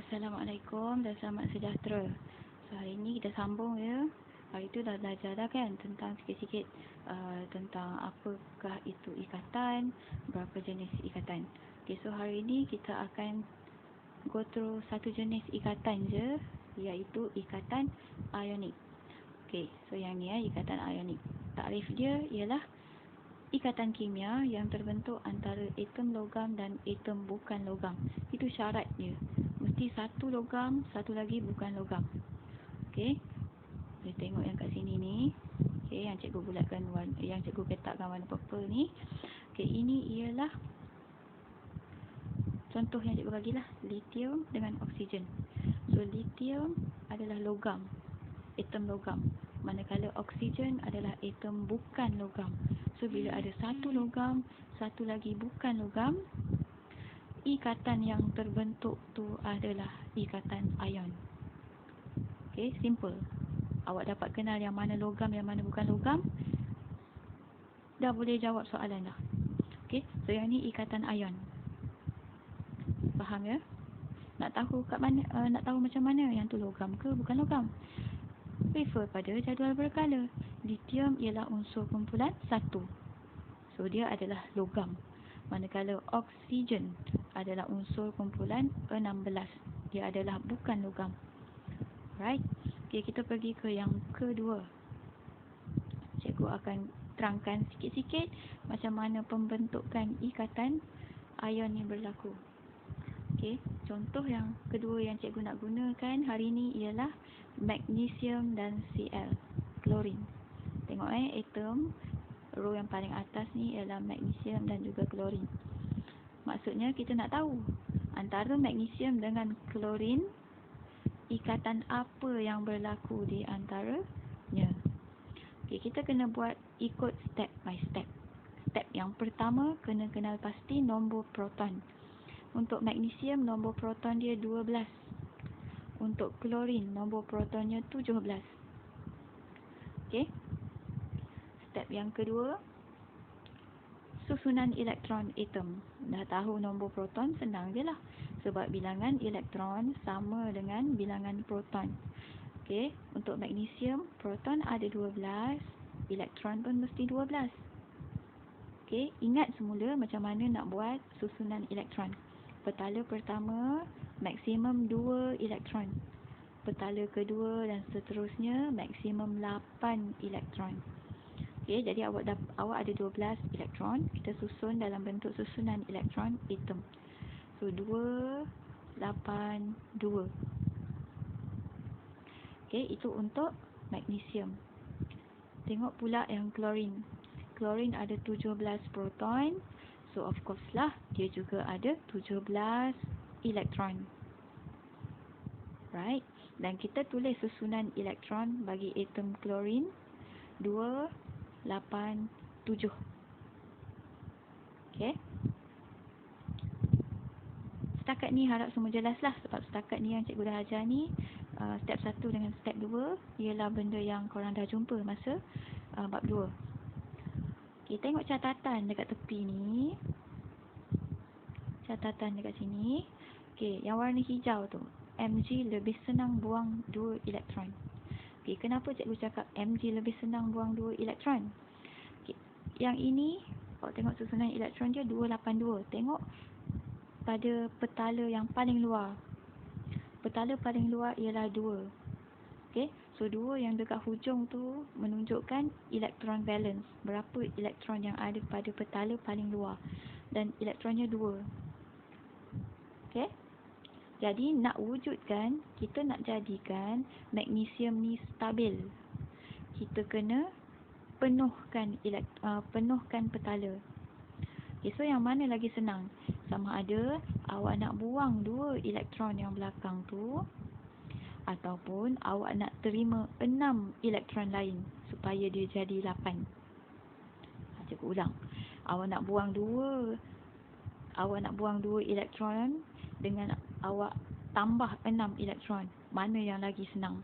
Assalamualaikum dan selamat sejahtera. So, hari ni kita sambung ya. Hari tu dah belajar dah kan tentang sikit-sikit tentang apakah itu ikatan, berapa jenis ikatan. Okay, so hari ni kita akan go through satu jenis ikatan je, iaitu ikatan ionik. Okay, so yang ni ikatan ionik. Takrif dia ialah ikatan kimia yang terbentuk antara atom logam dan atom bukan logam. Itu syarat dia. Mesti satu logam, satu lagi bukan logam. Okey. Boleh tengok yang kat sini ni. Okey, yang cikgu bulatkan warna, yang cikgu petakkan warna purple ni. Okey, ini ialah contoh yang cikgu bagilah, lithium dengan oksigen. So lithium adalah logam, atom logam. Manakala oksigen adalah atom bukan logam. So bila ada satu logam, satu lagi bukan logam, ikatan yang terbentuk tu adalah ikatan ion. Okay, simple. Awak dapat kenal yang mana logam, yang mana bukan logam, dah boleh jawab soalan dah. Okay, so yang ni ikatan ion. Faham ya? Nak tahu kat mana, nak tahu macam mana yang tu logam ke bukan logam? Refer pada jadual berkala. Lithium ialah unsur kumpulan 1. So dia adalah logam. Manakala oksigen adalah unsur kumpulan 16. Dia adalah bukan logam. Right? Okay, kita pergi ke yang kedua. Cikgu akan terangkan sikit-sikit macam mana pembentukan ikatan ion ni berlaku. Okay, contoh yang kedua yang cikgu nak gunakan hari ni ialah magnesium dan Cl, klorin. Tengok atom row yang paling atas ni ialah magnesium dan juga klorin. Maksudnya kita nak tahu antara magnesium dengan klorin, ikatan apa yang berlaku di antaranya. Okay, kita kena buat ikut step by step. Step yang pertama, kena kenal pasti nombor proton. Untuk magnesium, nombor proton dia 12. Untuk klorin, nombor protonnya 17. Okay. Step yang kedua, susunan elektron atom. Dah tahu nombor proton, senang je lah. Sebab bilangan elektron sama dengan bilangan proton. Okay. Untuk magnesium, proton ada 12, elektron pun mesti 12. Okay. Ingat semula macam mana nak buat susunan elektron. Petala pertama, maksimum 2 elektron. Petala kedua dan seterusnya, maksimum 8 elektron. Okay, jadi awak ada 12 elektron. Kita susun dalam bentuk susunan elektron atom. So 2, 8, 2. Okay, itu untuk magnesium. Tengok pula yang klorin. Klorin ada 17 proton. So of course lah, dia juga ada 17 elektron. Right? Dan kita tulis susunan elektron bagi atom klorin 2, 8, 7. Okay. Setakat ni harap semua jelas lah. Sebab setakat ni yang cikgu dah ajar ni, step 1 dengan step 2 ialah benda yang korang dah jumpa masa bab 2. Okay, tengok catatan dekat tepi ni. Catatan dekat sini. Okay, yang warna hijau tu, Mg lebih senang buang 2 elektron. Okay, kenapa cikgu cakap Mg lebih senang buang 2 elektron? Okay, yang ini, awak tengok susunan elektron dia 282. Tengok pada petala yang paling luar. Petala paling luar ialah 2. Okay, so 2 yang dekat hujung tu menunjukkan elektron valence. Berapa elektron yang ada pada petala paling luar. Dan elektronnya 2. Okay. Jadi nak wujudkan, kita nak jadikan magnesium ni stabil, kita kena penuhkan petala. Okay, so yang mana lagi senang? Sama ada awak nak buang 2 elektron yang belakang tu, ataupun awak nak terima 6 elektron lain supaya dia jadi 8. Cikgu ulang. Awak nak buang 2 elektron dengan awak tambah 6 elektron. Mana yang lagi senang?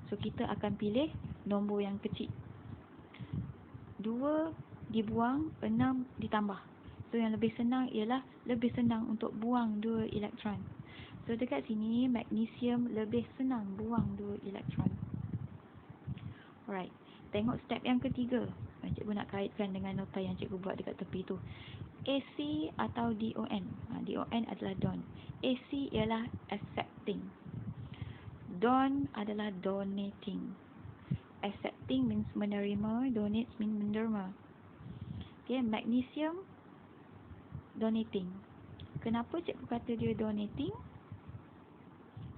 So kita akan pilih nombor yang kecil. 2 dibuang, 6 ditambah. So yang lebih senang ialah lebih senang untuk buang 2 elektron. So dekat sini magnesium lebih senang buang 2 elektron. Alright. Tengok step yang ketiga. Cikgu nak kaitkan dengan nota yang cikgu buat dekat tepi tu. AC atau DON. DON adalah don. AC ialah accepting. Don adalah donating. Accepting means menerima, donate means menderma. Okay, magnesium donating. Kenapa cikgu kata dia donating?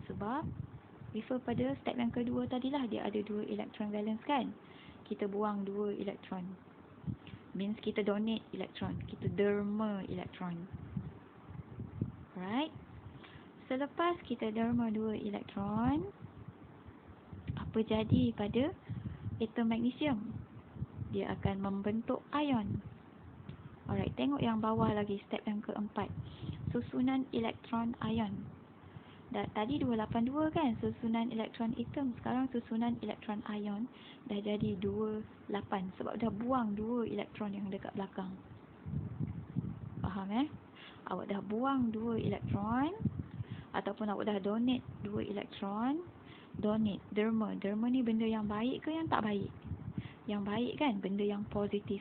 Sebab refer pada step yang kedua tadilah, dia ada 2 elektron valence kan. Kita buang 2 elektron. Means kita donate elektron, kita derma elektron. Alright. Selepas kita derma 2 elektron, apa jadi pada atom magnesium? Dia akan membentuk ion. Alright, tengok yang bawah lagi, step yang keempat. Susunan elektron ion. Tadi 282 kan susunan elektron atom. Sekarang susunan elektron ion dah jadi 28 sebab dah buang 2 elektron yang dekat belakang. Faham Awak dah buang 2 elektron ataupun awak dah donate 2 elektron. Donate, derma. Derma ni benda yang baik ke yang tak baik? Yang baik kan, benda yang positif.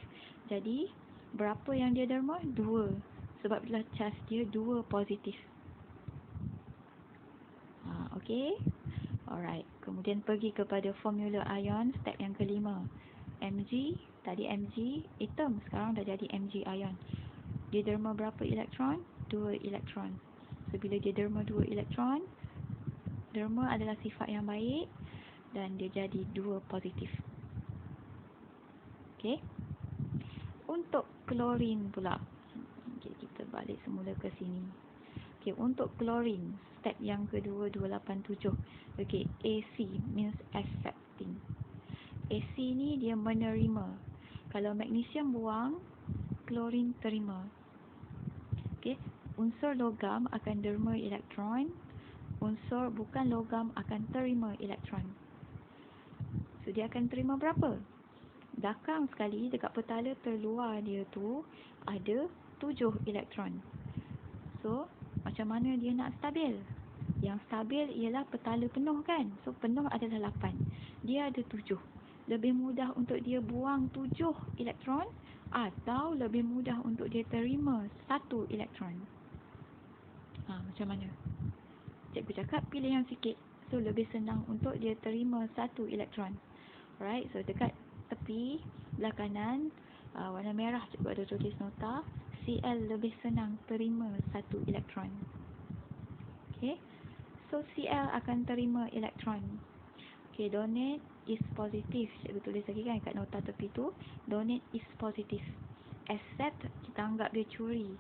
Jadi berapa yang dia derma? 2. Sebab itulah charge dia 2 positif. Okay. Alright. Kemudian pergi kepada formula ion step yang kelima. Mg, tadi Mg atom, sekarang dah jadi Mg ion. Dia derma berapa elektron? 2 elektron. So bila dia derma 2 elektron, derma adalah sifat yang baik dan dia jadi 2 positif. Okay. Untuk klorin pula. Okay, kita balik semula ke sini. Okay, untuk klorin step yang kedua 287. Okay, AC means accepting. AC ni dia menerima. Kalau magnesium buang, klorin terima. Okay, unsur logam akan derma elektron, unsur bukan logam akan terima elektron. So dia akan terima berapa? Belakang sekali dekat petala terluar dia tu ada 7 elektron. So macam mana dia nak stabil? Yang stabil ialah petala penuh kan. So penuh adalah 8. Dia ada 7. Lebih mudah untuk dia buang 7 elektron atau lebih mudah untuk dia terima 1 elektron? Macam mana? Cikgu cakap pilih yang sikit. So lebih senang untuk dia terima 1 elektron. Alright, so dekat tepi belah kanan warna merah cikgu ada tulis nota Cl lebih senang terima 1 elektron. Okay, so Cl akan terima elektron. Okay, donate is positive. Cikgu tulis lagi kan kat nota tepi tu, donate is positive. Accept kita anggap dia curi.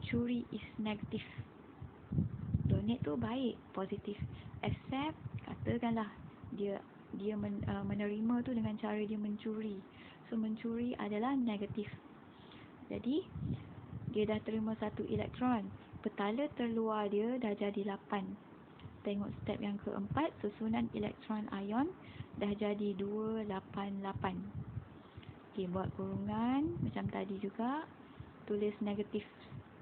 Curi is negative. Donate tu baik, positif. Accept, katakanlah dia menerima tu dengan cara dia mencuri. So mencuri adalah negatif. Jadi dia dah terima 1 elektron. Petala terluar dia dah jadi 8. Tengok step yang keempat, susunan elektron ion dah jadi 288. Okay, buat kurungan macam tadi juga. Tulis negatif.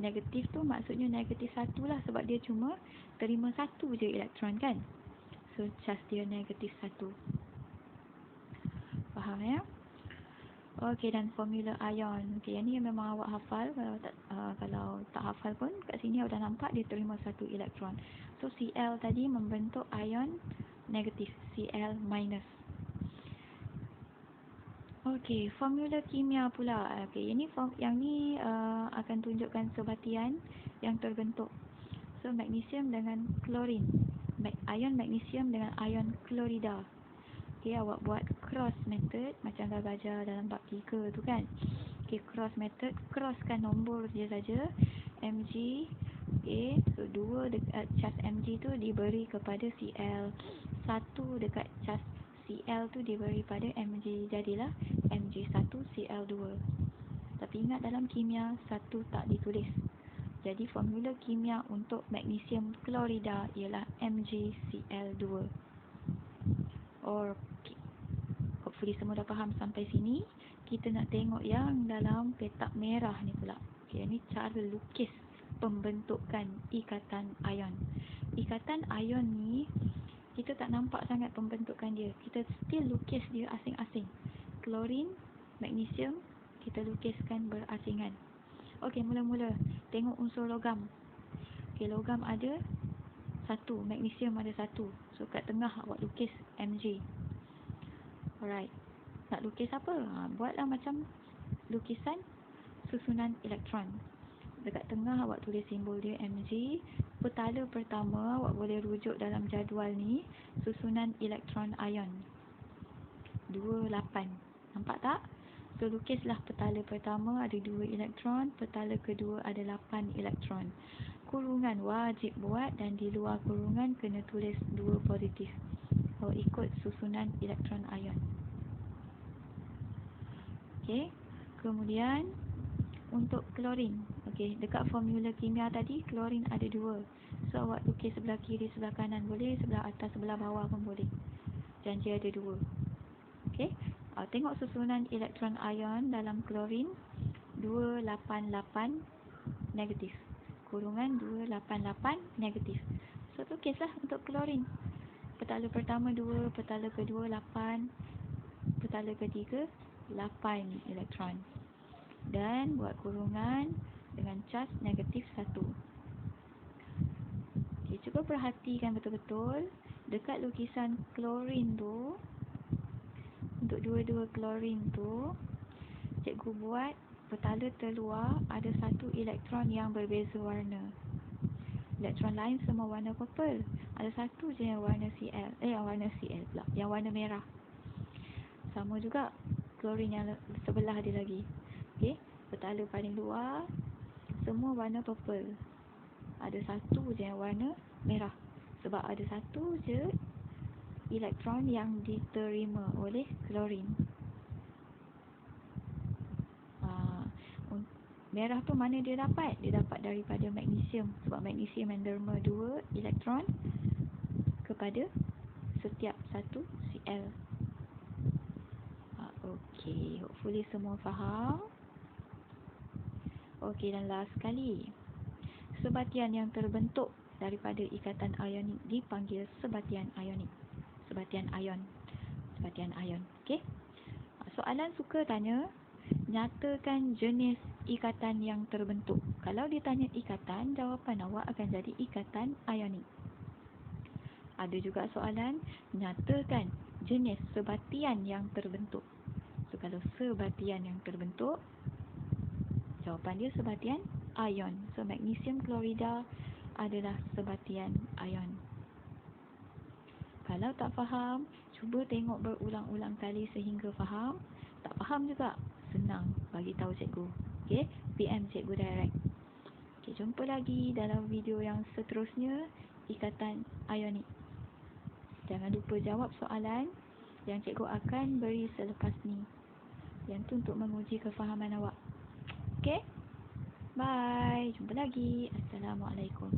Negatif tu maksudnya negatif 1 lah sebab dia cuma terima 1 je elektron kan. So charge dia negatif 1. Faham Okey, dan formula ion. Okey, yang ni memang awak hafal. Kalau tak hafal pun kat sini awak dah nampak dia terima 1 elektron. So Cl tadi membentuk ion negatif, Cl minus. Okey, formula kimia pula. Okey, yang ni akan tunjukkan sebatian yang terbentuk. So magnesium dengan klorin. Ion magnesium dengan ion klorida. Okay, awak buat cross method macam dah belajar dalam bab 3 tu kan. Okay, cross method, crosskan nombor dia saja. Mg, okay, so 2 dekat charge Mg tu diberi kepada Cl, 1 dekat charge Cl tu diberi pada Mg, jadilah Mg1 Cl2. Tapi ingat dalam kimia 1 tak ditulis. Jadi formula kimia untuk magnesium klorida ialah MgCl2. Okay. Hopefully semua dah faham sampai sini. Kita nak tengok yang dalam petak merah ni pula. Okay, ni cara lukis pembentukan ikatan ion. ikatan ion ni kita tak nampak sangat pembentukan dia. Kita still lukis dia asing-asing. Klorin, magnesium, kita lukiskan berasingan. Okey, mula-mula tengok unsur logam. Okey, logam ada 1, magnesium ada 1. So kat tengah awak lukis Mg. Alright. Nak lukis apa? Buatlah macam lukisan susunan elektron. Dekat tengah awak tulis simbol dia Mg. Petala pertama awak boleh rujuk dalam jadual ni, susunan elektron ion 28. Nampak tak? So lukislah petala pertama ada 2 elektron, petala kedua ada 8 elektron. Kurungan wajib buat dan di luar kurungan kena tulis 2 positif. So ikut susunan elektron ion. Okey. Kemudian untuk klorin. Okey, dekat formula kimia tadi klorin ada 2. So awak lukis sebelah kiri, sebelah kanan boleh, sebelah atas, sebelah bawah pun boleh. Janji ada 2. Okey. Tengok susunan elektron ion dalam klorin 288 negatif. Kurungan 288 negatif. So tulislah untuk klorin. Petala pertama 2, petala kedua 8, petala ketiga 8 elektron. Dan buat kurungan dengan cas negatif 1. Okay, cuba perhatikan betul-betul dekat lukisan klorin tu. Untuk dua-dua klorin tu, cikgu buat petala terluar ada 1 elektron yang berbeza warna. Elektron lain semua warna purple. Ada 1 je yang warna Cl. Warna Cl pula, yang warna merah. Sama juga klorin yang sebelah dia lagi. Okey, petala paling luar semua warna purple. Ada 1 je yang warna merah. Sebab ada 1 je elektron yang diterima oleh klorin. Merah tu mana dia dapat? Dia dapat daripada magnesium. Sebab magnesium menderma 2 elektron kepada setiap 1 Cl. Okey, hopefully semua faham. Okey, dan last sekali. Sebatian yang terbentuk daripada ikatan ionik dipanggil sebatian ionik. Sebatian ion. Sebatian ion. Okey. Soalan suka tanya, nyatakan jenis ikatan yang terbentuk. Kalau ditanya ikatan, jawapan awak akan jadi ikatan ionik. Ada juga soalan, nyatakan jenis sebatian yang terbentuk. So kalau sebatian yang terbentuk, jawapan dia sebatian ion. So magnesium klorida adalah sebatian ion. Kalau tak faham, cuba tengok berulang-ulang kali sehingga faham. Tak faham juga, senang bagi tahu cikgu. Okey, PM cikgu direct. Okey, jumpa lagi dalam video yang seterusnya, ikatan ionik. Jangan lupa jawab soalan yang cikgu akan beri selepas ni. Yang tu untuk menguji kefahaman awak. Okey? Bye. Jumpa lagi. Assalamualaikum.